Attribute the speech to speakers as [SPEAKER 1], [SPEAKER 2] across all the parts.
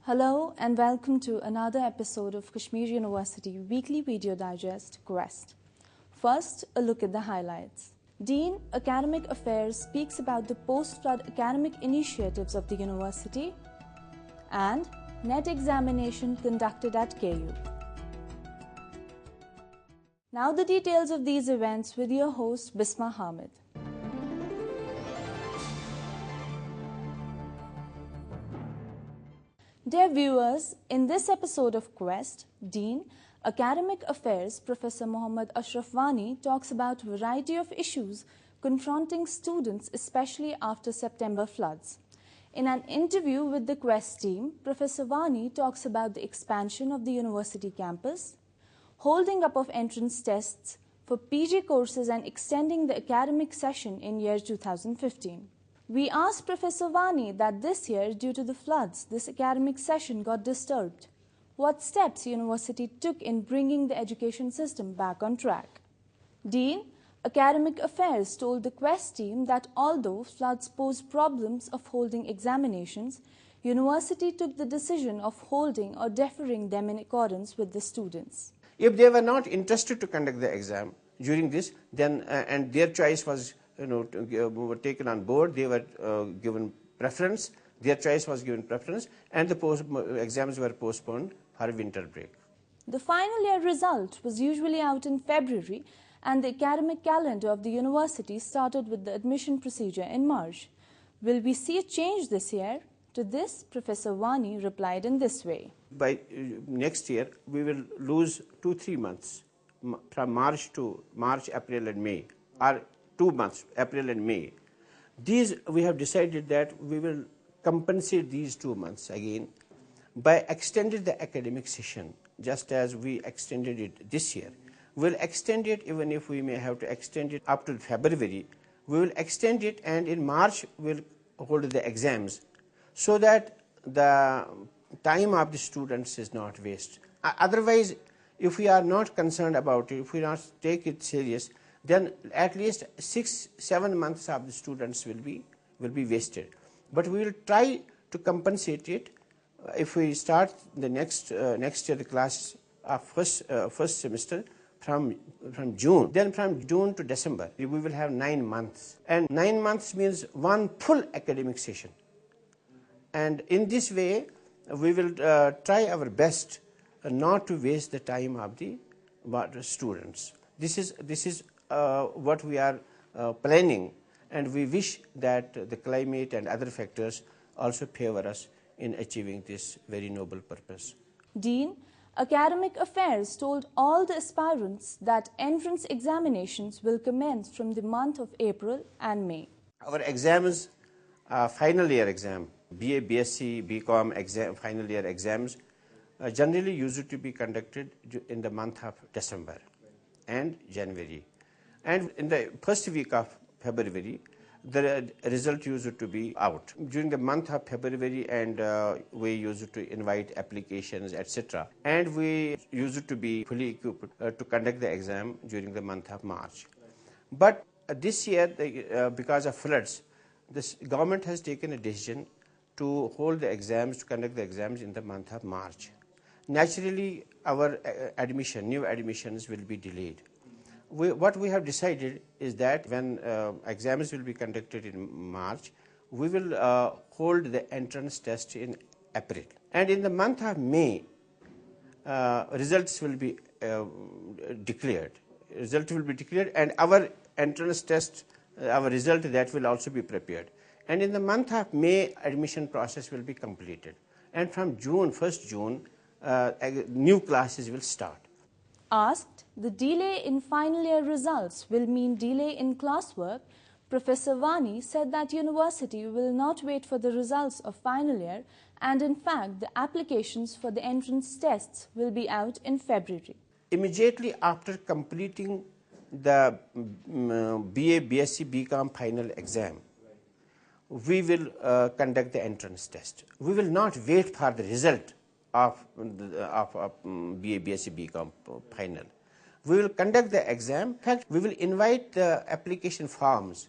[SPEAKER 1] Hello and welcome to another episode of Kashmir University Weekly Video Digest, Quest. First, a look at the highlights. Dean, Academic Affairs speaks about the post-flood academic initiatives of the university, and NET examination conducted at KU. Now the details of these events with your host Bisma Hamid. Dear viewers, in this episode of Quest, Dean, Academic Affairs Professor Mohammad Ashraf Wani talks about a variety of issues confronting students, especially after September floods. In an interview with the Quest team, Professor Wani talks about the expansion of the university campus, holding up of entrance tests for PG courses and extending the academic session in year 2015. We asked Professor Wani that this year, due to the floods, this academic session got disturbed. What steps university took in bringing the education system back on track? Dean, Academic Affairs told the Quest team that although floods posed problems of holding examinations, university took the decision of holding or deferring them in accordance with the students.
[SPEAKER 2] If they were not interested to conduct the exam during this, then and their choice was were taken on board, they were given preference, their choice was given preference, and the exams were postponed for winter break.
[SPEAKER 1] The final year result was usually out in February, and the academic calendar of the university started with the admission procedure in March. Will we see a change this year? To this, Professor Wani replied in this way.
[SPEAKER 2] By next year, we will lose 2-3 months from March, April and May, or 2 months, April and May. These, we have decided that we will compensate these 2 months again by extending the academic session, just as we extended it this year. We will extend it, even if we may have to extend it up to February. We will extend it, and in March we will hold the exams, so that the time of the students is not wasted. Otherwise, if we are not concerned about it, if we not take it serious, then at least 6-7 months of the students will be wasted. But we will try to compensate it. If we start the next year the class of first semester from June, then from June to December we will have 9 months, and 9 months means one full academic session. And in this way, we will try our best not to waste the time of the students. This is what we are planning, and we wish that the climate and other factors also favor us in achieving this very noble purpose.
[SPEAKER 1] Dean, Academic Affairs told all the aspirants that entrance examinations will commence from the month of April and May.
[SPEAKER 2] Our exams, final year exam, BA, BSc, BCom exam, final year exams, generally used to be conducted in the month of December and January. And in the first week of February, the result used to be out. During the month of February, and we used to invite applications, etc. And we used to be fully equipped to conduct the exam during the month of March. But this year, because of floods, the government has taken a decision to hold the exams, to conduct the exams in the month of March. Naturally, our new admissions will be delayed. What we have decided is that when exams will be conducted in March, we will hold the entrance test in April. And in the month of May, results will be declared. Result will be declared, and our entrance test, our result, that will also be prepared. And in the month of May, admission process will be completed. And from June, 1st June, new classes will start.
[SPEAKER 1] Asked, the delay in final year results will mean delay in classwork, Professor Wani said that university will not wait for the results of final year, and in fact the applications for the entrance tests will be out in February.
[SPEAKER 2] Immediately after completing the BA, BSc, BCom final exam, we will conduct the entrance test. We will not wait for the result of BA, BSc, BCom final. We will conduct the exam. In fact, we will invite the application forms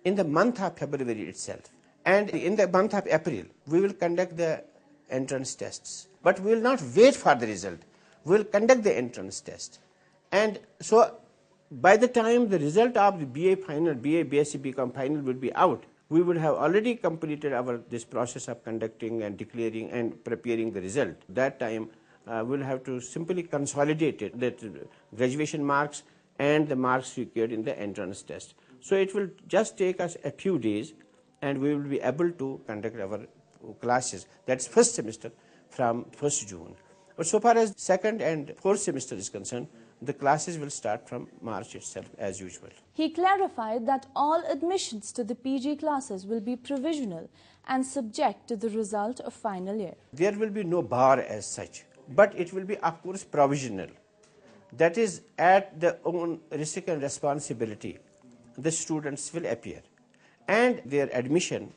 [SPEAKER 2] in the month of February itself. And in the month of April, we will conduct the entrance tests. But we will not wait for the result. We will conduct the entrance test. And so by the time the result of the BA final, BA, BSc, BCom final will be out, we would have already completed this process of conducting and declaring and preparing the result. That time we'll have to simply consolidate it, that graduation marks and the marks secured in the entrance test. So it will just take us a few days and we will be able to conduct our classes. That's first semester from 1st June. But so far as second and fourth semester is concerned, the classes will start from March itself as usual.
[SPEAKER 1] He clarified that all admissions to the PG classes will be provisional and subject to the result of final year.
[SPEAKER 2] There will be no bar as such, but it will be of course provisional. That is at their own risk and responsibility. The students will appear and their admission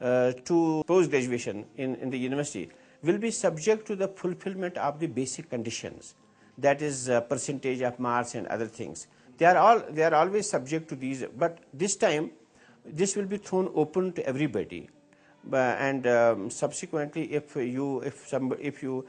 [SPEAKER 2] to post-graduation in the university will be subject to the fulfillment of the basic conditions. That is percentage of marks and other things. They are always subject to these, but this time this will be thrown open to everybody. And subsequently, if you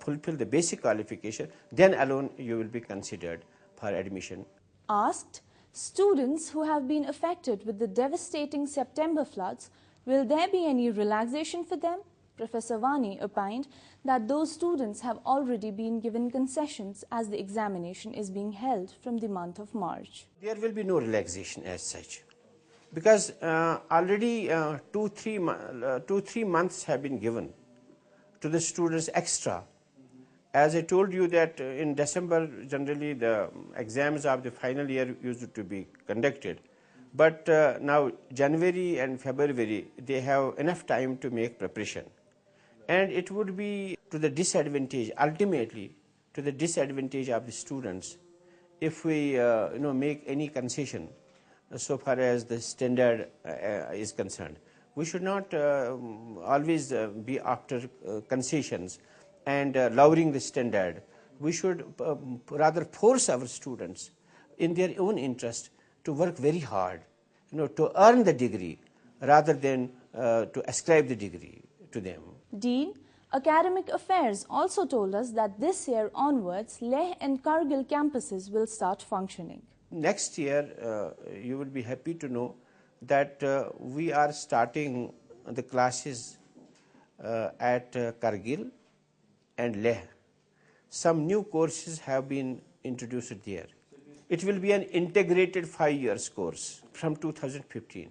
[SPEAKER 2] fulfill the basic qualification, then alone you will be considered for admission.
[SPEAKER 1] Asked, students who have been affected with the devastating September floods, will there be any relaxation for them? Professor Vani opined that those students have already been given concessions as the examination is being held from the month of March.
[SPEAKER 2] There will be no relaxation as such, because already 2-3 months have been given to the students extra. As I told you that in December generally the exams of the final year used to be conducted, but now January and February they have enough time to make preparation. And it would be to the disadvantage, ultimately to the disadvantage of the students, if we make any concession so far as the standard is concerned. We should not always be after concessions and lowering the standard. We should rather force our students in their own interest to work very hard, to earn the degree rather than to ascribe the degree to them.
[SPEAKER 1] Dean, Academic Affairs also told us that this year onwards, Leh and Kargil campuses will start functioning.
[SPEAKER 2] Next year, you will be happy to know that we are starting the classes at Kargil and Leh. Some new courses have been introduced there. It will be an integrated 5 years course from 2015.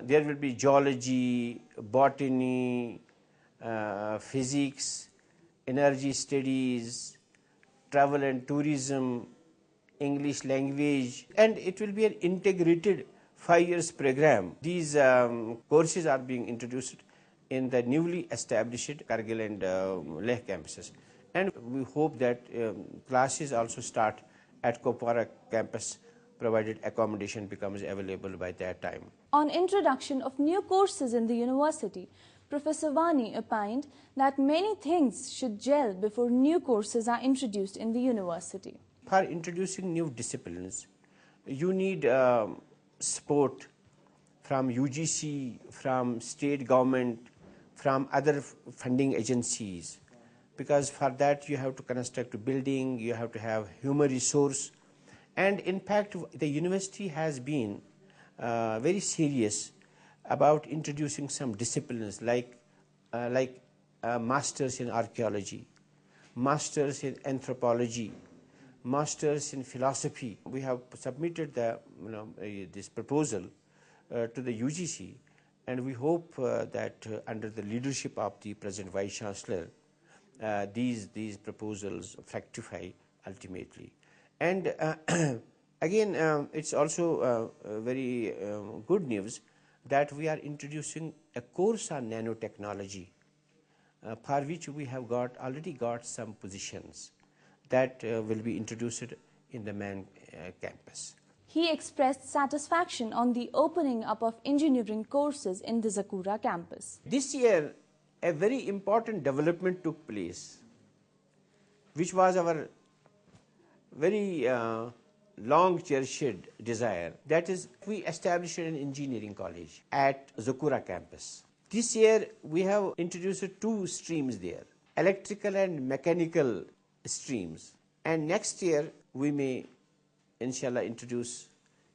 [SPEAKER 2] There will be geology, botany, physics, energy studies, travel and tourism, English language, and it will be an integrated 5 years program. These courses are being introduced in the newly established Kargil and Leh campuses. And we hope that classes also start at Kupwara campus, provided accommodation becomes available by that time.
[SPEAKER 1] On introduction of new courses in the university, Professor Vani opined that many things should gel before new courses are introduced in the university.
[SPEAKER 2] For introducing new disciplines, you need support from UGC, from state government, from other funding agencies, because for that you have to construct a building, you have to have human resource. And in fact, the university has been very serious about introducing some disciplines like masters in archaeology, masters in anthropology, masters in philosophy. We have submitted this proposal to the UGC, and we hope that under the leadership of the present Vice Chancellor, these proposals fructify ultimately. And again, it's also very good news that we are introducing a course on nanotechnology, for which we have already got some positions that will be introduced in the main campus.
[SPEAKER 1] He expressed satisfaction on the opening up of engineering courses in the Zakura campus.
[SPEAKER 2] This year, a very important development took place, which was our very long cherished desire. That is, we established an engineering college at Zakura campus. This year we have introduced two streams there, electrical and mechanical streams. And next year we may, inshallah, introduce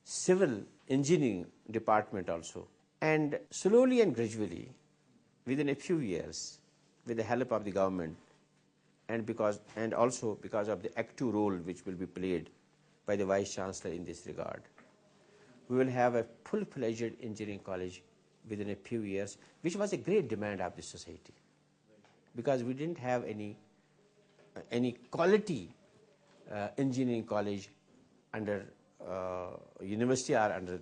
[SPEAKER 2] civil engineering department also. And slowly and gradually, within a few years, with the help of the government, and also because of the active role which will be played by the Vice Chancellor in this regard, we will have a full-fledged engineering college within a few years, which was a great demand of the society, because we didn't have any quality engineering college under university or under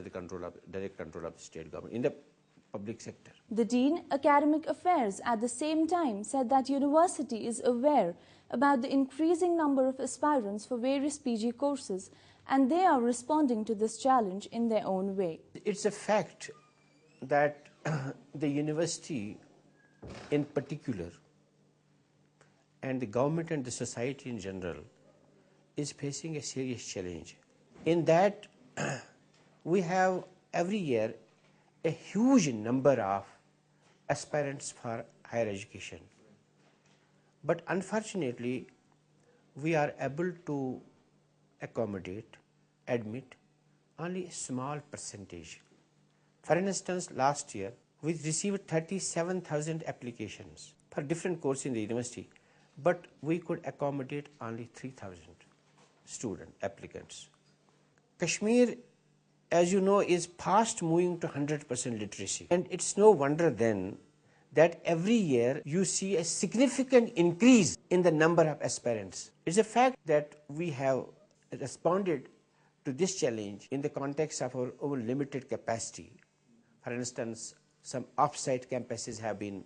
[SPEAKER 2] the direct control of the state government in the public sector.
[SPEAKER 1] The Dean, Academic Affairs, at the same time said that university is aware about the increasing number of aspirants for various PG courses, and they are responding to this challenge in their own way.
[SPEAKER 2] It's a fact that the university in particular and the government and the society in general is facing a serious challenge. In that, we have every year a huge number of aspirants for higher education. But unfortunately, we are able to admit only a small percentage. For instance, last year, we received 37,000 applications for different courses in the university, but we could accommodate only 3,000 student applicants. Kashmir, as you know, is fast moving to 100% literacy. And it's no wonder then that every year you see a significant increase in the number of aspirants. It's a fact that we have responded to this challenge in the context of our own limited capacity. For instance, some off-site campuses have been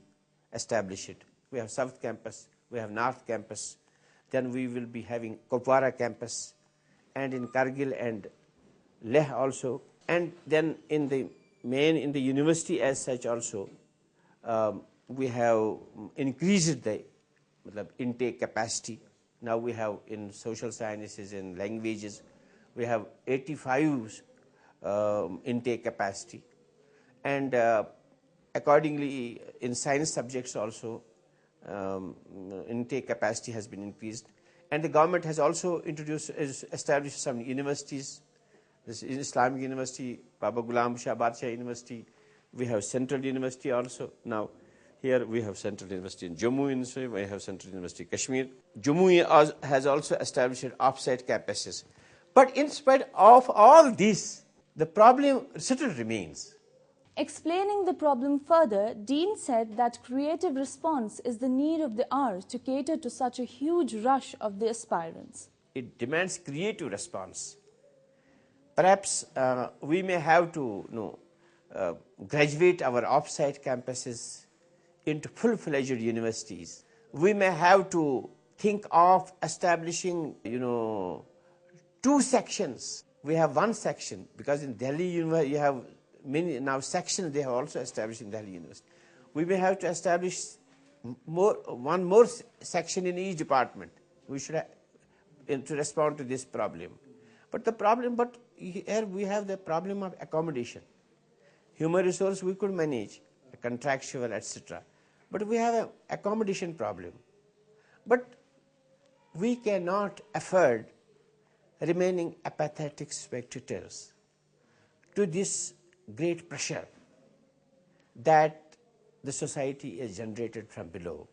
[SPEAKER 2] established. We have South Campus, we have North Campus, then we will be having Kupwara Campus, and in Kargil and Leh also, and then in the university as such also, we have increased the intake capacity. Now we have in social sciences and languages, we have 85 intake capacity, and accordingly in science subjects also intake capacity has been increased. And the government has also established some universities. This is Islamic University, Baba Ghulam Shah Badshah University. We have Central University also. Now, here we have Central University in Jammu University, we have Central University Kashmir. Jammu has also established off-site campuses. But in spite of all this, the problem still remains.
[SPEAKER 1] Explaining the problem further, Dean said that creative response is the need of the hour to cater to such a huge rush of the aspirants.
[SPEAKER 2] It demands creative response. Perhaps we may have to graduate our off-site campuses into full-fledged universities. We may have to think of establishing, two sections. We have one section, because in Delhi you have many now sections they have also established in Delhi University. We may have to establish one more section in each department. We should have to respond to this problem. But here we have the problem of accommodation. Human resource we could manage, contractual, etc. But we have an accommodation problem. But we cannot afford remaining apathetic spectators to this great pressure that the society is generated from below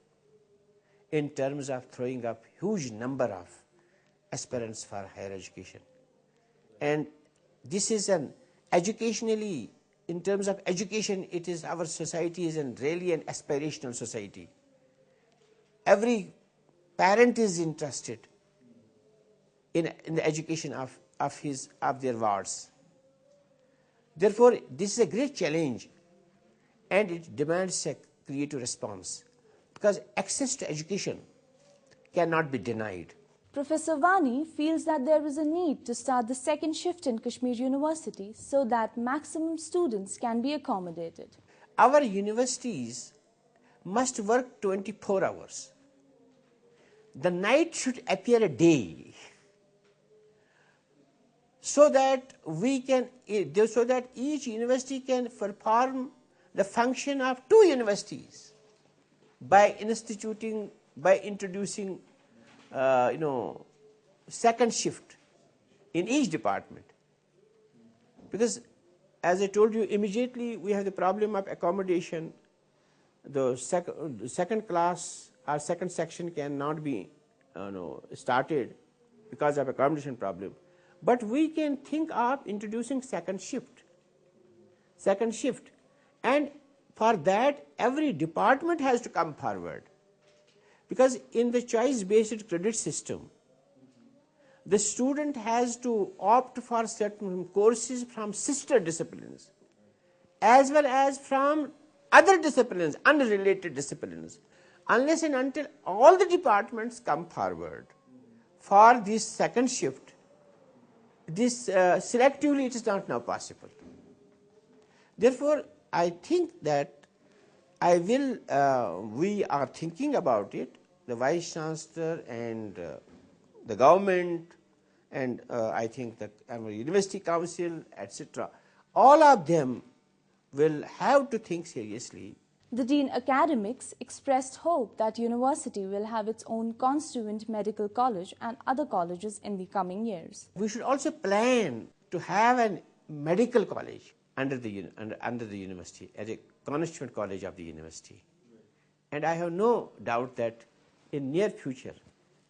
[SPEAKER 2] in terms of throwing up huge number of aspirants for higher education. And this is educationally, in terms of education, it is our society is really an aspirational society. Every parent is interested in the education of their wards. Therefore, this is a great challenge, and it demands a creative response, because access to education cannot be denied.
[SPEAKER 1] Professor Vani feels that there is a need to start the second shift in Kashmir University so that maximum students can be accommodated.
[SPEAKER 2] Our universities must work 24 hours. The night should appear a day, so that each university can perform the function of two universities by introducing second shift in each department. Because as I told you, immediately we have the problem of accommodation. The second class or second section cannot be started because of accommodation problem. But we can think of introducing second shift. And for that, every department has to come forward. Because in the choice-based credit system, the student has to opt for certain courses from sister disciplines as well as from other disciplines, unrelated disciplines, unless and until all the departments come forward for this second shift. This selectively it is not now possible. Therefore, I think that we are thinking about it, the Vice Chancellor and the government, and I think that our University Council, etc., all of them will have to think seriously.
[SPEAKER 1] The Dean Academics expressed hope that university will have its own constituent medical college and other colleges in the coming years.
[SPEAKER 2] We should also plan to have a medical college under the university as a constituent college of the university. And I have no doubt that in near future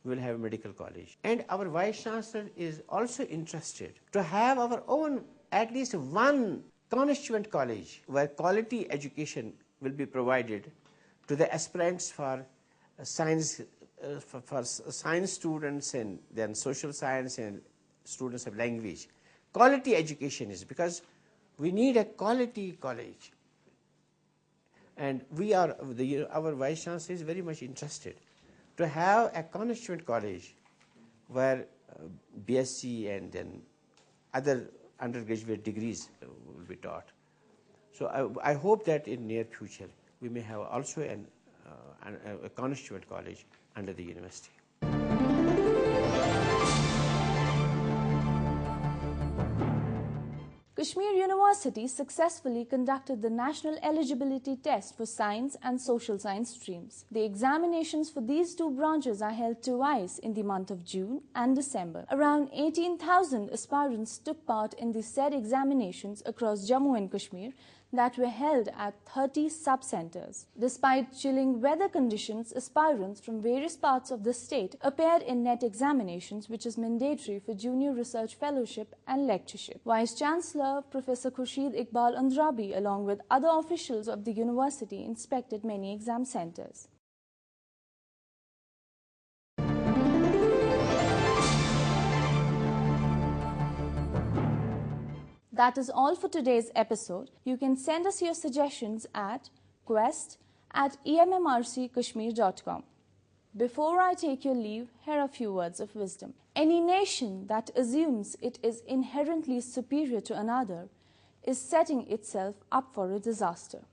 [SPEAKER 2] we will have a medical college. And our Vice Chancellor is also interested to have our own at least one constituent college where quality education will be provided to the aspirants for science, for science students and then social science and students of language. Quality education is because we need a quality college. And our Vice Chancellor is very much interested to have a constituent college where BSc and then other undergraduate degrees will be taught. So I hope that in near future we may have also a constituent college under the university.
[SPEAKER 1] Kashmir University successfully conducted the National Eligibility Test for Science and Social Science streams. The examinations for these two branches are held twice in the month of June and December. Around 18,000 aspirants took part in the said examinations across Jammu and Kashmir that were held at 30 sub-centers. Despite chilling weather conditions, aspirants from various parts of the state appeared in NET examinations, which is mandatory for junior research fellowship and lectureship. Vice Chancellor Professor Khurshid Iqbal Andrabi, along with other officials of the university, inspected many exam centers. That is all for today's episode. You can send us your suggestions at quest@emmrckashmir.com. Before I take your leave, here are a few words of wisdom. Any nation that assumes it is inherently superior to another is setting itself up for a disaster.